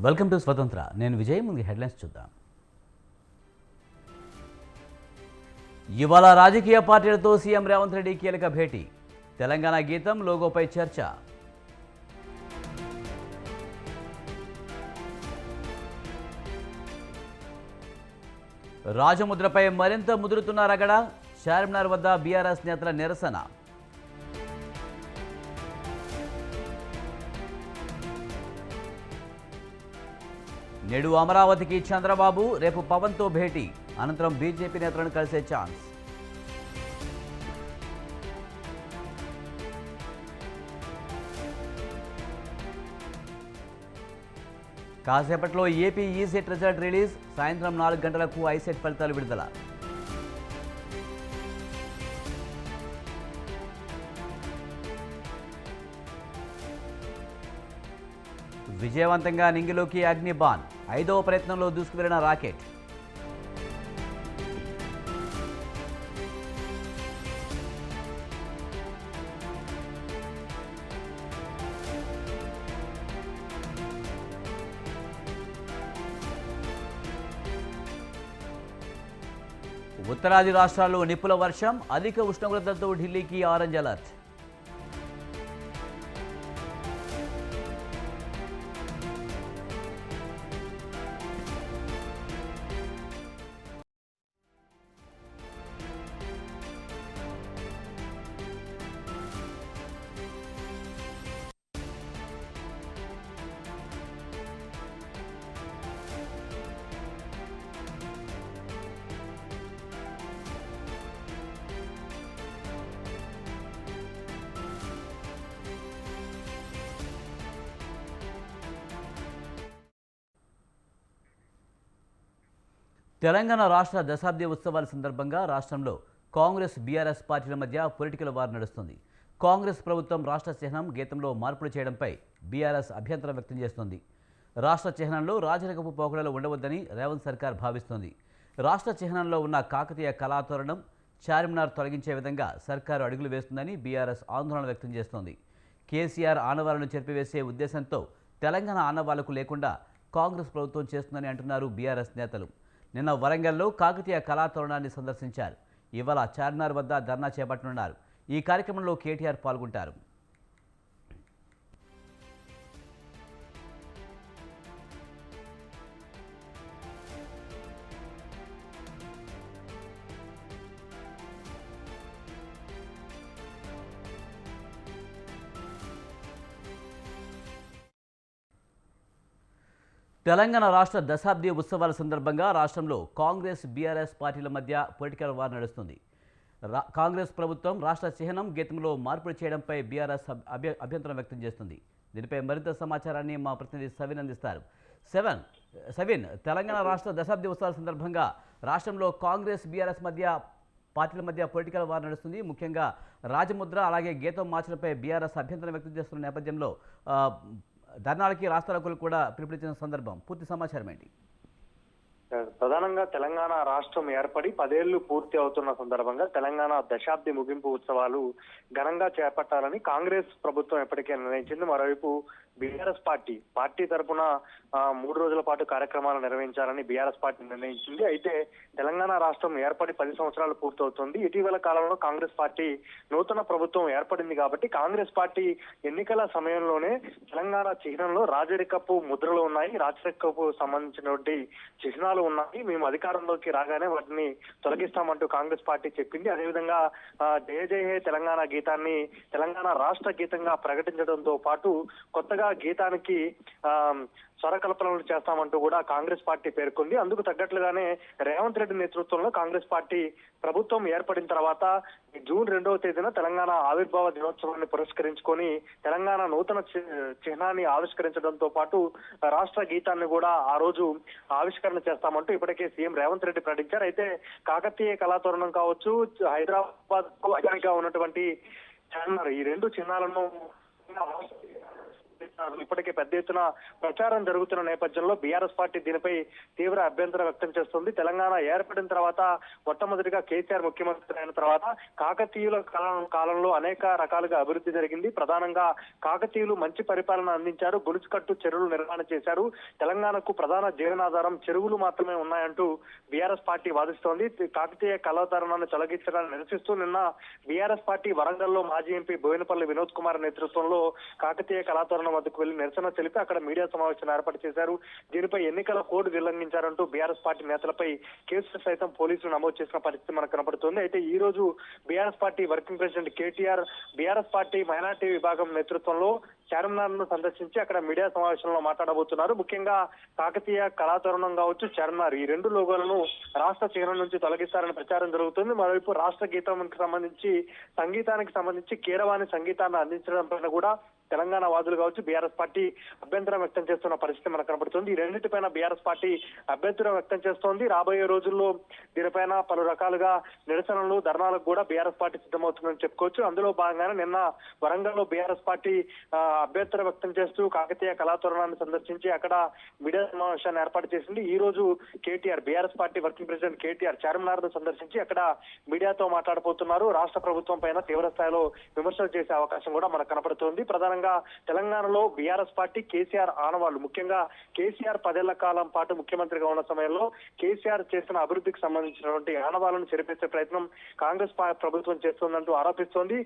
Welcome to స్వతంత్ర. నేను విజయ్. ముందు హెడ్లైన్స్ చూద్దాం. ఇవాళ రాజకీయ పార్టీలతో సీఎం రేవంత్ రెడ్డి కీలక భేటీ. తెలంగాణ గీతం లోగోపై చర్చ. రాజముద్రపై మరింత ముదురుతున్న రగడ. చార్మినార్ వద్ద బీఆర్ఎస్ నేతల నిరసన. నేడు అమరావతికి చంద్రబాబు, రేపు పవన్తో భేటీ. అనంతరం బీజేపీ నేతలను కలిసే ఛాన్స్. కాసేపట్లో ఏపీ ఈసెట్ రిజల్ట్ రిలీజ్. సాయంత్రం 4 గంటలకు ఐసెట్ ఫలితాలు విడుదల. విజయవంతంగా నింగిలోకి అగ్నిబాన్. 5వ ప్రయత్నంలో దూసుకువెళ్లిన రాకెట్. ఉత్తరాది రాష్ట్రాల్లో నిప్పుల వర్షం. అధిక ఉష్ణోగ్రతలతో ఢిల్లీకి ఆరెంజ్ అలర్ట్. తెలంగాణ రాష్ట్ర దశాబ్ది ఉత్సవాల సందర్భంగా రాష్ట్రంలో కాంగ్రెస్ బీఆర్ఎస్ పార్టీల మధ్య పొలిటికల్ వార్ నడుస్తుంది. కాంగ్రెస్ ప్రభుత్వం రాష్ట్ర చిహ్నం గీతంలో మార్పులు చేయడంపై బీఆర్ఎస్ అభ్యంతరం వ్యక్తం చేస్తోంది. రాష్ట్ర చిహ్నంలో రాజరికపు పోకడలు ఉండవద్దని రేవంత్ సర్కార్ భావిస్తోంది. రాష్ట్ర చిహ్నంలో ఉన్న కాకతీయ కళాతోరణం, చార్మినార్ తొలగించే విధంగా సర్కారు అడుగులు వేస్తుందని బీఆర్ఎస్ ఆందోళన వ్యక్తం చేస్తోంది. కేసీఆర్ ఆనవాళ్లను చెరిపివేసే ఉద్దేశంతో తెలంగాణ ఆనవాళ్లకు లేకుండా కాంగ్రెస్ ప్రభుత్వం చేస్తుందని అంటున్నారు బీఆర్ఎస్ నేతలు. నిన్న వరంగల్లో కాకతీయ కళాతోరణాన్ని సందర్శించారు. ఇవాళ చార్మినార్ వద్ద ధర్నా చేపట్టనున్నారు. ఈ కార్యక్రమంలో కేటీఆర్ పాల్గొంటారు. తెలంగాణ రాష్ట్ర దశాబ్ది ఉత్సవాల సందర్భంగా రాష్ట్రంలో కాంగ్రెస్ బీఆర్ఎస్ పార్టీల మధ్య పొలిటికల్ వార్ నడుస్తుంది. కాంగ్రెస్ ప్రభుత్వం రాష్ట్ర చిహ్నం గీతంలో మార్పులు చేయడంపై బీఆర్ఎస్ అభ్యంతరం వ్యక్తం చేస్తుంది. దీనిపై మరింత సమాచారాన్ని మా ప్రతినిధి సవిన్ అందిస్తారు. సవిన్, తెలంగాణ రాష్ట్ర దశాబ్ది ఉత్సవాల సందర్భంగా రాష్ట్రంలో కాంగ్రెస్ బీఆర్ఎస్ పార్టీల మధ్య పొలిటికల్ వార్ నడుస్తుంది. ముఖ్యంగా రాజముద్ర అలాగే గీతం మార్చడంపై బీఆర్ఎస్ అభ్యంతరం వ్యక్తం చేస్తున్న నేపథ్యంలో ధర్నాలకి రాస్తారోకోలు కూడా పిలుపునిచ్చిన సందర్భం. పూర్తి సమాచారం ఏంటి? ప్రధానంగా తెలంగాణ రాష్ట్రం ఏర్పడి 10 ఏళ్లు పూర్తి అవుతున్న సందర్భంగా తెలంగాణ దశాబ్ది ముగింపు ఉత్సవాలు ఘనంగా చేపట్టాలని కాంగ్రెస్ ప్రభుత్వం ఎప్పటికే నిర్ణయించింది. మరోవైపు బీఆర్ఎస్ పార్టీ తరఫున 3 రోజుల పాటు కార్యక్రమాలు నిర్వహించాలని బీఆర్ఎస్ పార్టీ నిర్ణయించింది. అయితే తెలంగాణ రాష్ట్రం ఏర్పడి 10 సంవత్సరాలు పూర్తవుతుంది. ఇటీవల కాలంలో కాంగ్రెస్ పార్టీ నూతన ప్రభుత్వం ఏర్పడింది కాబట్టి కాంగ్రెస్ పార్టీ ఎన్నికల సమయంలోనే తెలంగాణ చిహ్నంలో రాజరికపు ముద్రలు ఉన్నాయి, రాజరికపు సంబంధించినటువంటి చిహ్నాలు ఉన్నాయి, మేము అధికారంలోకి రాగానే వాటిని తొలగిస్తామంటూ కాంగ్రెస్ పార్టీ చెప్పింది. అదేవిధంగా జయ జయ హే తెలంగాణ గీతాన్ని తెలంగాణ రాష్ట్ర గీతంగా ప్రకటించడంతో పాటు కొత్తగా గీతానికి స్వరకల్పనలు చేస్తామంటూ కూడా కాంగ్రెస్ పార్టీ పేర్కొంది. అందుకు తగ్గట్లుగానే రేవంత్ రెడ్డి నేతృత్వంలో కాంగ్రెస్ పార్టీ ప్రభుత్వం ఏర్పడిన తర్వాత జూన్ 2వ తేదీన తెలంగాణ ఆవిర్భావ దినోత్సవాన్ని పురస్కరించుకొని తెలంగాణ నూతన చిహ్నాన్ని ఆవిష్కరించడంతో పాటు రాష్ట్ర గీతాన్ని కూడా ఆ రోజు ఆవిష్కరణ చేస్తామంటూ ఇప్పటికే సీఎం రేవంత్ రెడ్డి ప్రకటించారు. అయితే కాకతీయ కళాతోరణం కావచ్చు, హైదరాబాద్ ఉన్నటువంటి చార్మినార్, ఈ 2 చిహ్నాలను ఇప్పటికే పెద్ద ఎత్తున ప్రచారం జరుగుతున్న నేపథ్యంలో బీఆర్ఎస్ పార్టీ దీనిపై తీవ్ర అభ్యంతరం వ్యక్తం చేస్తుంది. తెలంగాణ ఏర్పడిన తర్వాత మొట్టమొదటిగా కేసీఆర్ ముఖ్యమంత్రి అయిన తర్వాత కాకతీయుల కాలంలో అనేక రకాలుగా అభివృద్ధి జరిగింది. ప్రధానంగా కాకతీయులు మంచి పరిపాలన అందించారు. గొలుసుకట్టు చెరువులు నిర్మాణం చేశారు. తెలంగాణకు ప్రధాన జీవనాధారం చెరువులు మాత్రమే ఉన్నాయంటూ బీఆర్ఎస్ పార్టీ వాదిస్తోంది. కాకతీయ కళాతరణాన్ని తొలగించడాన్ని నిరసిస్తూ నిన్న బీఆర్ఎస్ పార్టీ వరంగల్లో మాజీ ఎంపీ బోయినపల్లి వినోద్ కుమార్ నేతృత్వంలో కాకతీయ కళాతోరణం వద్దకు వెళ్లి నిరసన తెలిపి అక్కడ మీడియా సమావేశం ఏర్పాటు చేశారు. దీనిపై ఎన్నికల కోడ్ ఉల్లంఘించారంటూ బీఆర్ఎస్ పార్టీ నేతలపై కేసులు సైతం పోలీసులు నమోదు చేసిన పరిస్థితి మనకు కనబడుతోంది. అయితే ఈ రోజు BRS party working president KTR BRS party minority విభాగం నేతృత్వంలో చార్మినార్ ను సందర్శించి అక్కడ మీడియా సమావేశంలో మాట్లాడబోతున్నారు. ముఖ్యంగా కాకతీయ కళాతోరణం కావచ్చు, చార్మినార్ ఈ రెండు లోగోలను రాష్ట్ర చిహ్నం నుంచి తొలగిస్తారని ప్రచారం జరుగుతుంది. మరోవైపు రాష్ట్ర సంగీతానికి సంబంధించి కీరవాణి సంగీతాన్ని అందించడం పైన కూడా తెలంగాణ వాదులు కావచ్చు బీఆర్ఎస్ పార్టీ అభ్యంతరం వ్యక్తం చేస్తున్న పరిస్థితి మనకు కనబడుతుంది. ఈ రెండింటిపైన బీఆర్ఎస్ పార్టీ అభ్యంతరం వ్యక్తం చేస్తోంది. రాబోయే రోజుల్లో దీనిపైన పలు రకాలుగా నిరసనలు, ధర్నాలకు కూడా బీఆర్ఎస్ పార్టీ సిద్ధమవుతుందని చెప్పుకోవచ్చు. అందులో భాగంగానే నిన్న వరంగల్లో బీఆర్ఎస్ పార్టీ అభ్యంతరం వ్యక్తం చేస్తూ కాకతీయ కళాతోరణాన్ని సందర్శించి అక్కడ మీడియా సమావేశాన్ని ఏర్పాటు చేసింది. ఈ రోజు KTR BRS party working president KTR Charminar ను సందర్శించి అక్కడ మీడియాతో మాట్లాడబోతున్నారు. రాష్ట్ర ప్రభుత్వం పైన తీవ్ర స్థాయిలో విమర్శలు చేసే అవకాశం కూడా మనకు కనబడుతోంది. ప్రధానంగా తెలంగాణలో బీఆర్ఎస్ పార్టీ కేసీఆర్ ఆనవాళ్లు, ముఖ్యంగా కేసీఆర్ 10 ఏళ్ల కాలం పాటు ముఖ్యమంత్రిగా ఉన్న సమయంలో కేసీఆర్ చేసిన అభివృద్ధికి సంబంధించినటువంటి ఆనవాళ్లను చెరిపేసే ప్రయత్నం కాంగ్రెస్ ప్రభుత్వం చేస్తోందంటూ ఆరోపిస్తోంది.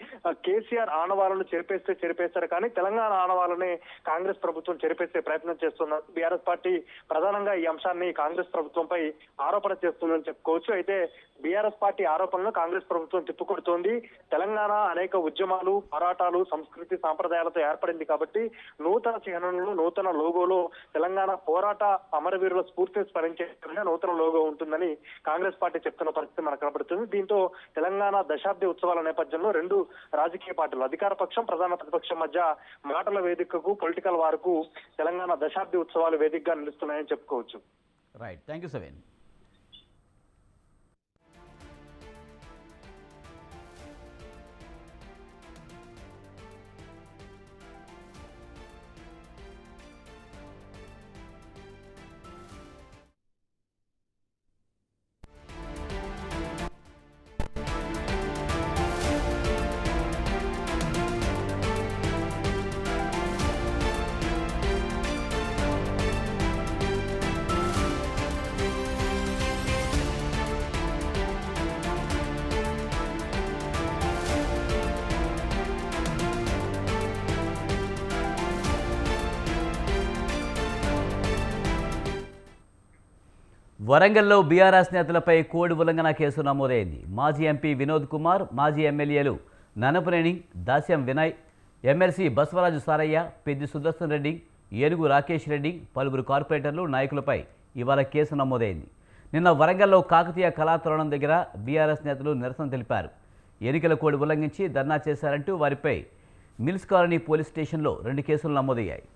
కేసీఆర్ ఆనవాళ్లను చెరిపేస్తారు కానీ తెలంగాణ ఆనవాళ్లనే కాంగ్రెస్ ప్రభుత్వం చెరిపేసే ప్రయత్నం చేస్తుందని బీఆర్ఎస్ పార్టీ ప్రధానంగా ఈ అంశాన్ని కాంగ్రెస్ ప్రభుత్వంపై ఆరోపణ చేస్తుందని చెప్పుకోవచ్చు. అయితే బీఆర్ఎస్ పార్టీ ఆరోపణలను కాంగ్రెస్ ప్రభుత్వం తిప్పుకొడుతోంది. తెలంగాణ అనేక ఉద్యమాలు, పోరాటాలు, సంస్కృతి, సాంప్రదాయాలతో ఏర్పడింది కాబట్టి నూతన చిహ్నంలో, నూతన లోగోలో తెలంగాణ పోరాట అమరవీరుల స్ఫూర్తిని స్మరించే నూతన లోగో ఉంటుందని కాంగ్రెస్ పార్టీ చెప్తున్న పరిస్థితి మనకు కనబడుతుంది. దీంతో తెలంగాణ దశాబ్ది ఉత్సవాల నేపథ్యంలో రెండు రాజకీయ పార్టీలు, అధికార పక్షం, ప్రధాన ప్రతిపక్షం మధ్య మాటల వేదికకు, పొలిటికల్ వార్కు తెలంగాణ దశాబ్ది ఉత్సవాలు వేదికగా నిలుస్తున్నాయని చెప్పుకోవచ్చు. Right, thank you Saven. వరంగల్లో బీఆర్ఎస్ నేతలపై కోడ్ ఉల్లంఘన కేసు నమోదైంది. మాజీ ఎంపీ వినోద్ కుమార్, మాజీ ఎమ్మెల్యేలు ననపనేని, దాస్యం వినయ్, ఎమ్మెల్సీ బసవరాజు సారయ్య, పెద్ది సుదర్శన్ రెడ్డి, ఏనుగు రాకేష్ రెడ్డి, పలువురు కార్పొరేటర్లు, నాయకులపై ఇవాళ కేసు నమోదైంది. నిన్న వరంగల్లో కాకతీయ కళాతోరణం దగ్గర బీఆర్ఎస్ నేతలు నిరసన తెలిపారు. ఎన్నికల కోడ్ ఉల్లంఘించి ధర్నా చేశారంటూ వారిపై మిల్స్ కాలనీ పోలీస్ స్టేషన్లో 2 కేసులు నమోదయ్యాయి.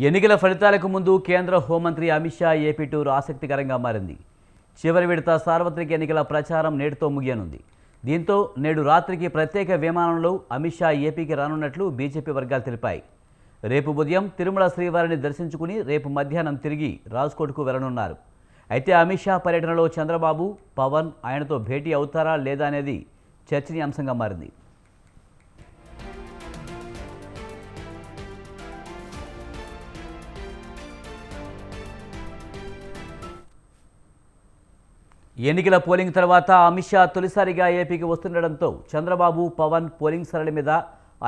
ఎన్నికల ఫలితాలకు ముందు కేంద్ర హోంమంత్రి అమిత్ షా ఏపీ టూర్ ఆసక్తికరంగా మారింది. చివరి విడత సార్వత్రిక ఎన్నికల ప్రచారం నేటితో ముగియనుంది. దీంతో నేడు రాత్రికి ప్రత్యేక విమానంలో అమిత్ షా ఏపీకి రానున్నట్లు బీజేపీ వర్గాలు తెలిపాయి. రేపు ఉదయం తిరుమల శ్రీవారిని దర్శించుకుని రేపు మధ్యాహ్నం తిరిగి రాజ్కోట్కు వెళ్లనున్నారు. అయితే అమిత్ షా పర్యటనలో చంద్రబాబు, పవన్ ఆయనతో భేటీ అవుతారా లేదా అనేది చర్చనీయాంశంగా మారింది. ఎన్నికల పోలింగ్ తర్వాత అమిత్ షా తొలిసారిగా ఏపీకి వస్తుండడంతో చంద్రబాబు, పవన్ పోలింగ్ సరళి మీద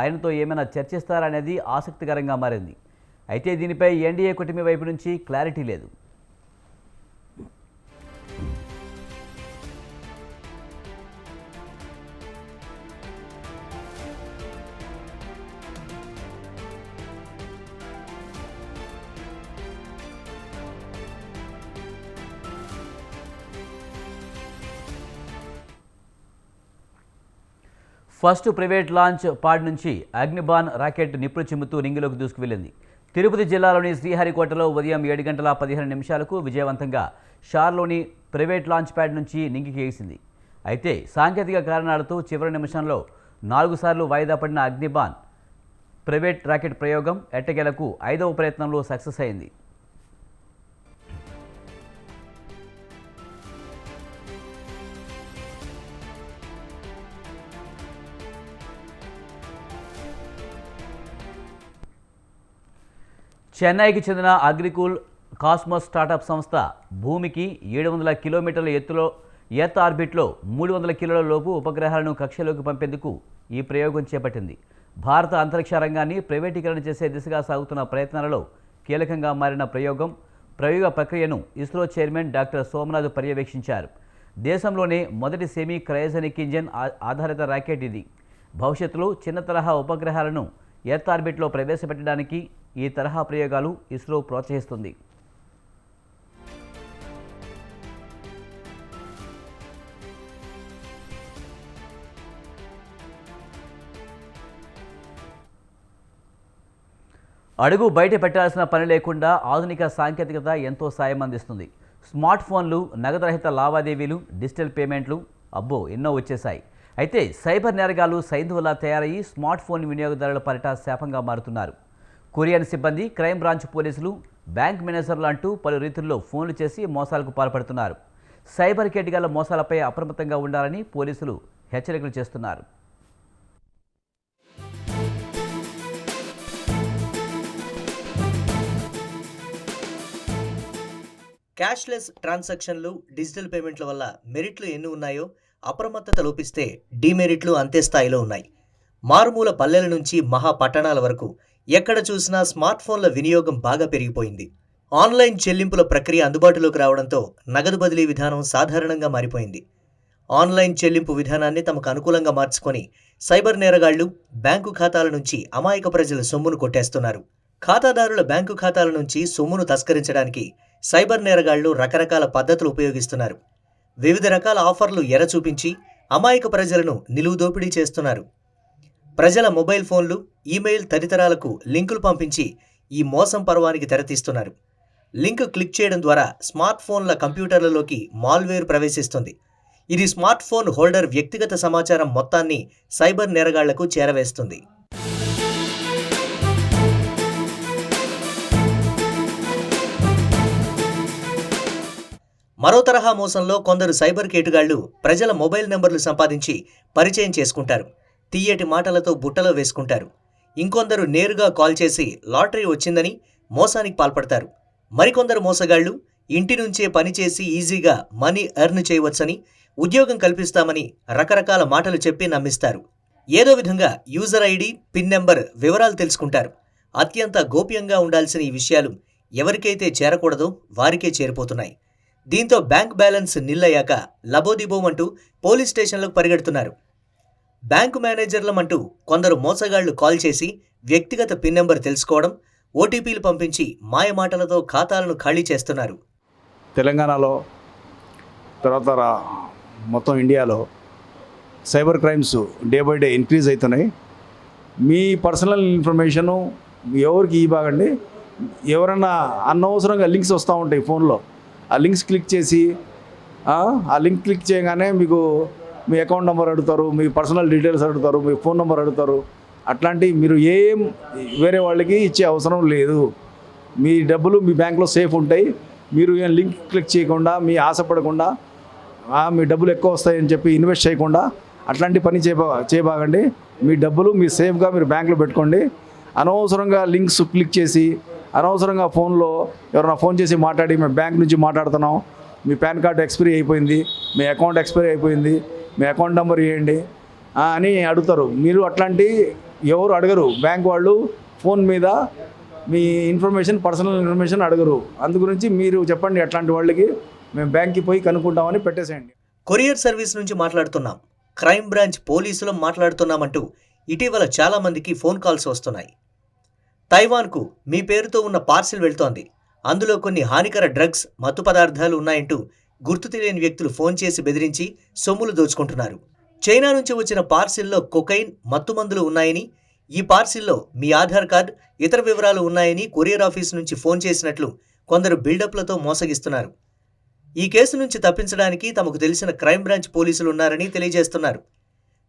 ఆయనతో ఏమైనా చర్చిస్తారనేది ఆసక్తికరంగా మారింది. అయితే దీనిపై ఎన్డీఏ కూటమి వైపు నుంచి క్లారిటీ లేదు. ఫస్ట్ ప్రైవేట్ లాంచ్ పాడ్ నుంచి అగ్నిబాన్ రాకెట్ నిప్పులు చిమ్ముతూ రింగులోకి దూసుకువెళ్లింది. తిరుపతి జిల్లాలోని శ్రీహరికోటలో ఉదయం 7 గంటల 15 నిమిషాలకు విజయవంతంగా షార్లోని ప్రైవేట్ లాంచ్ ప్యాడ్ నుంచి నింగికి ఎగిసింది. అయితే సాంకేతిక కారణాలతో చివరి నిమిషంలో 4 సార్లు వాయిదా పడిన అగ్నిబాన్ ప్రైవేట్ రాకెట్ ప్రయోగం ఎట్టకేలకు 5వ ప్రయత్నంలో సక్సెస్ అయింది. చెన్నైకి చెందిన అగ్రికూల్ కాస్మోస్ స్టార్టప్ సంస్థ భూమికి 700 కిలోమీటర్ల ఎత్తులో ఎర్త్ ఆర్బిట్లో 300 కిలోల లోపు ఉపగ్రహాలను కక్షలోకి పంపేందుకు ఈ ప్రయోగం చేపట్టింది. భారత అంతరిక్ష రంగాన్ని ప్రైవేటీకరణ చేసే దిశగా సాగుతున్న ప్రయత్నాలలో కీలకంగా మారిన ప్రయోగ ప్రక్రియను ఇస్రో చైర్మన్ డాక్టర్ సోమనాథ్ పర్యవేక్షించారు. దేశంలోనే మొదటి సెమీ క్రయోజనిక్ ఇంజిన్ ఆధారిత రాకెట్ ఇది. భవిష్యత్తులో చిన్న తరహా ఉపగ్రహాలను ఎర్త్ ఆర్బిట్లో ప్రవేశపెట్టడానికి ఈ తరహా ప్రయోగాలు ఇస్రో ప్రోత్సహిస్తుంది. అడుగు బయట పెట్టాల్సిన పని లేకుండా ఆధునిక సాంకేతికత ఎంతో సాయం అందిస్తుంది. స్మార్ట్ ఫోన్లు, నగదురహిత లావాదేవీలు, డిజిటల్ పేమెంట్లు అబ్బో ఎన్నో వచ్చేశాయి. అయితే సైబర్ నేరగాళ్లు సైంధవులా తయారయ్యి స్మార్ట్ ఫోన్ వినియోగదారుల పరిట శాపంగా మారుతున్నారు. కొరియన్ సిబ్బంది, క్రైమ్ బ్రాంచ్ పోలీసులు, బ్యాంక్ మేనేజర్లు అంటూ పలు రీతుల్లో ఫోన్లు చేసి మోసాలకు పాల్పడుతున్నారు. సైబర్ కేటగాళ్ల మోసాలపై అప్రమత్తంగా ఉండాలని పోలీసులు హెచ్చరికలు చేస్తున్నారు. క్యాష్లెస్ ట్రాన్సాక్షన్లు, డిజిటల్ పేమెంట్ల వల్ల మెరిట్లు ఎన్ని ఉన్నాయో అప్రమత్తత లోపిస్తే డిమెరిట్లు అంతే స్థాయిలో ఉన్నాయి. మారుమూల పల్లెల నుంచి మహా పట్టణాల వరకు ఎక్కడ చూసినా స్మార్ట్ ఫోన్ల వినియోగం బాగా పెరిగిపోయింది. ఆన్లైన్ చెల్లింపుల ప్రక్రియ అందుబాటులోకి రావడంతో నగదు బదిలీ విధానం సాధారణంగా మారిపోయింది. ఆన్లైన్ చెల్లింపు విధానాన్ని తమకు అనుకూలంగా మార్చుకొని సైబర్ నేరగాళ్లు బ్యాంకు ఖాతాల నుంచి అమాయక ప్రజల సొమ్మును కొట్టేస్తున్నారు. ఖాతాదారుల బ్యాంకు ఖాతాల నుంచి సొమ్మును తస్కరించడానికి సైబర్ నేరగాళ్లు రకరకాల పద్ధతులు ఉపయోగిస్తున్నారు. వివిధ రకాల ఆఫర్లు ఎర చూపించి అమాయక ప్రజలను నిలువు దోపిడీ చేస్తున్నారు. ప్రజల మొబైల్ ఫోన్లు, ఈమెయిల్ తదితరాలకు లింకులు పంపించి ఈ మోసం పర్వానికి తెరతీస్తున్నారు. లింక్ క్లిక్ చేయడం ద్వారా స్మార్ట్ ఫోన్ల కంప్యూటర్లలోకి మాల్వేర్ ప్రవేశిస్తుంది. ఇది స్మార్ట్ ఫోన్ హోల్డర్ వ్యక్తిగత సమాచారం మొత్తాన్ని సైబర్ నేరగాళ్లకు చేరవేస్తుంది. మరో తరహా మోసంలో కొందరు సైబర్ కేటుగాళ్లు ప్రజల మొబైల్ నెంబర్లు సంపాదించి పరిచయం చేసుకుంటారు. తీయటి మాటలతో బుట్టలో వేసుకుంటారు. ఇంకొందరు నేరుగా కాల్ చేసి లాటరీ వచ్చిందని మోసానికి పాల్పడతారు. మరికొందరు మోసగాళ్లు ఇంటి నుంచే పనిచేసి ఈజీగా మనీ ఎర్న్ చేయవచ్చని, ఉద్యోగం కల్పిస్తామని రకరకాల మాటలు చెప్పి నమ్మిస్తారు. ఏదో విధంగా యూజర్ ఐడి, పిన్ నెంబర్ వివరాలు తెలుసుకుంటారు. అత్యంత గోప్యంగా ఉండాల్సిన ఈ విషయాలు ఎవరికైతే చేరకూడదో వారికే చేరిపోతున్నాయి. దీంతో బ్యాంక్ బ్యాలెన్స్ నిల్లయ్యాక లబోదిబోమంటూ పోలీస్ స్టేషన్లకు పరిగెడుతున్నారు. బ్యాంకు మేనేజర్లమంటూ కొందరు మోసగాళ్లు కాల్ చేసి వ్యక్తిగత పిన్ నెంబర్ తెలుసుకోవడం, ఓటీపీలు పంపించి మాయమాటలతో ఖాతాలను ఖాళీ చేస్తున్నారు. తెలంగాణలో తర్వాత మొత్తం ఇండియాలో cyber crimes day by day increase అవుతున్నాయి. మీ పర్సనల్ ఇన్ఫర్మేషను ఎవరికి ఇవ్వకండి. ఎవరన్నా అనవసరంగా లింక్స్ వస్తూ ఉంటాయి ఫోన్లో. ఆ లింక్స్ క్లిక్ చేసి ఆ లింక్ క్లిక్ చేయగానే మీకు మీ అకౌంట్ నెంబర్ అడుగుతారు, మీ పర్సనల్ డీటెయిల్స్ అడుగుతారు, మీ ఫోన్ నెంబర్ అడుగుతారు. అట్లాంటివి మీరు ఏం వేరే వాళ్ళకి ఇచ్చే అవసరం లేదు. మీ డబ్బులు మీ బ్యాంక్లో సేఫ్ ఉంటాయి. మీరు ఏం లింక్ క్లిక్ చేయకుండా, మీ ఆశపడకుండా, మీ డబ్బులు ఎక్కువ వస్తాయని చెప్పి ఇన్వెస్ట్ చేయకుండా అట్లాంటి పని చేయబాగండి. మీ డబ్బులు మీరు సేఫ్గా మీరు బ్యాంక్లో పెట్టుకోండి. అనవసరంగా లింక్స్ క్లిక్ చేసి అనవసరంగా ఫోన్లో ఎవరైనా ఫోన్ చేసి మాట్లాడి మేము బ్యాంక్ నుంచి మాట్లాడుతున్నాం, మీ పాన్ కార్డు ఎక్స్పైరీ అయిపోయింది, మీ అకౌంట్ ఎక్స్పైరీ అయిపోయింది, మీ అకౌంట్ నెంబర్ ఇవ్వండి అని అడుగుతారు. మీరు అట్లాంటి ఎవరు అడగరు. బ్యాంక్ వాళ్ళు ఫోన్ మీద మీ ఇన్ఫర్మేషన్, పర్సనల్ ఇన్ఫర్మేషన్ అడగరు. అందు గురించి మీరు చెప్పండి అట్లాంటి వాళ్ళకి, మేము బ్యాంక్కి పోయి కనుక్కుంటామని పెట్టేసేయండి. కొరియర్ సర్వీస్ నుంచి మాట్లాడుతున్నాం, క్రైమ్ బ్రాంచ్ పోలీసులు మాట్లాడుతున్నామంటూ ఇటీవల చాలామందికి ఫోన్ కాల్స్ వస్తున్నాయి. తైవాన్కు మీ పేరుతో ఉన్న పార్సిల్ వెళ్తోంది, అందులో కొన్ని హానికర డ్రగ్స్, మత్తు పదార్థాలు ఉన్నాయంటూ గుర్తు తెలియని వ్యక్తులు ఫోన్ చేసి బెదిరించి సొమ్ములు దోచుకుంటున్నారు. చైనా నుంచి వచ్చిన పార్సిల్లో కొకైన్, మత్తుమందులు ఉన్నాయని, ఈ పార్సిల్లో మీ ఆధార్ కార్డ్, ఇతర వివరాలు ఉన్నాయని కొరియర్ ఆఫీస్ నుంచి ఫోన్ చేసినట్లు కొందరు బిల్డప్లతో మోసగిస్తున్నారు. ఈ కేసు నుంచి తప్పించడానికి తమకు తెలిసిన క్రైమ్ బ్రాంచ్ పోలీసులు ఉన్నారని తెలియజేస్తున్నారు.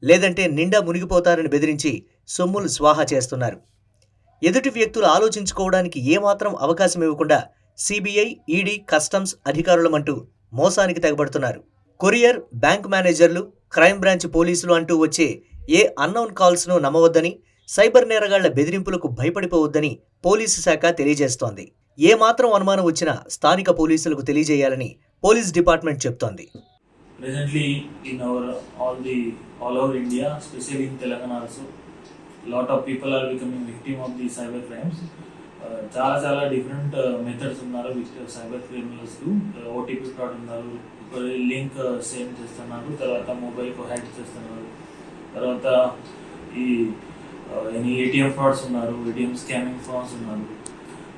లేదంటే నిండా మునిగిపోతారని బెదిరించి సొమ్ములు స్వాహా చేస్తున్నారు. ఎదుటి వ్యక్తులు ఆలోచించుకోవడానికి ఏమాత్రం అవకాశం ఇవ్వకుండా సిబిఐ, ఈడీ, కస్టమ్స్ అధికారులమంటూ మోసానికి తెగబడుతున్నారు. కొరియర్, బ్యాంక్ మేనేజర్లు, క్రైమ్ బ్రాంచ్ పోలీసులు అంటూ వచ్చే ఏ అన్నౌన్ కాల్స్ను నమ్మవద్దని, సైబర్ నేరగాళ్ల బెదిరింపులకు భయపడిపోవద్దని పోలీసు శాఖ తెలియజేస్తోంది. ఏమాత్రం అనుమానం వచ్చినా స్థానిక పోలీసులకు తెలియజేయాలని పోలీస్ డిపార్ట్మెంట్ చెప్తోంది. Presently, in all over India, especially in Telangana also, lot of people are becoming victim of the cyber crimes. చాలా డిఫరెంట్ మెథడ్స్ ఉన్నారు సైబర్ క్రిమినల్స్. ఓటీపీ ఫ్రాడ్ ఉన్నారు, లింక్ సేమ్ చేస్తున్నారు, తర్వాత మొబైల్కు హ్యాక్ చేస్తున్నారు, తర్వాత ఈ ఏటీఎం ఫ్రాడ్స్ ఉన్నారు, ఏటీఎం స్కామింగ్ ఫ్రాడ్స్ ఉన్నారు.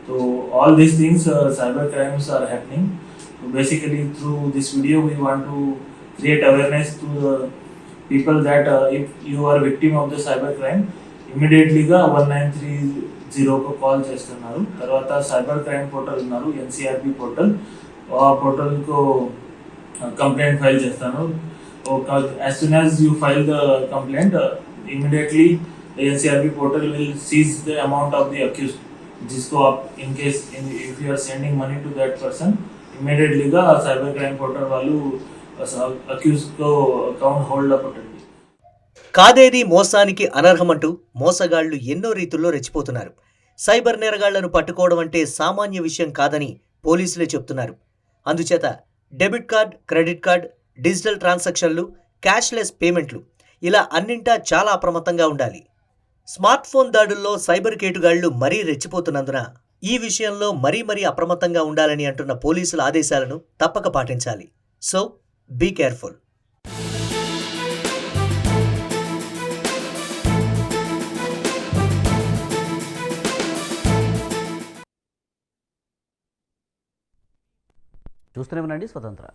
So all these things cyber crimes are happening. So basically through this video we want to create awareness to the people that if you are victim of the cyber crime, immediately గా 1930 కు call చేస్తున్నారు. తర్వాత cyber crime portal ఉన్నారు, NCRB portal, ఆ portal కు complaint file చేస్తాను. as soon as you file the complaint, immediately the NCRB portal will seize the amount of the accused. जिसको आप in case if you are sending money to that person, immediately గా cyber crime portal వాళ్ళు accuse కు account hold up ఉంటుంది. కాదేది మోసానికి అనర్హమంటూ మోసగాళ్లు ఎన్నో రీతుల్లో రెచ్చిపోతున్నారు. Cyber నేరగాళ్లను పట్టుకోవడం అంటే సామాన్య విషయం కాదని పోలీసులే చెప్తున్నారు. అందుచేత debit card, credit card, digital ట్రాన్సాక్షన్లు, క్యాష్లెస్ పేమెంట్లు ఇలా అన్నింటా చాలా అప్రమత్తంగా ఉండాలి. స్మార్ట్ ఫోన్ దాడుల్లో సైబర్ కేటుగాళ్లు మరీ రెచ్చిపోతున్నందున ఈ విషయంలో మరీ అప్రమత్తంగా ఉండాలని అంటున్న పోలీసుల ఆదేశాలను తప్పక పాటించాలి. So be careful. చూస్తూనే ఉండండి స్వతంత్ర.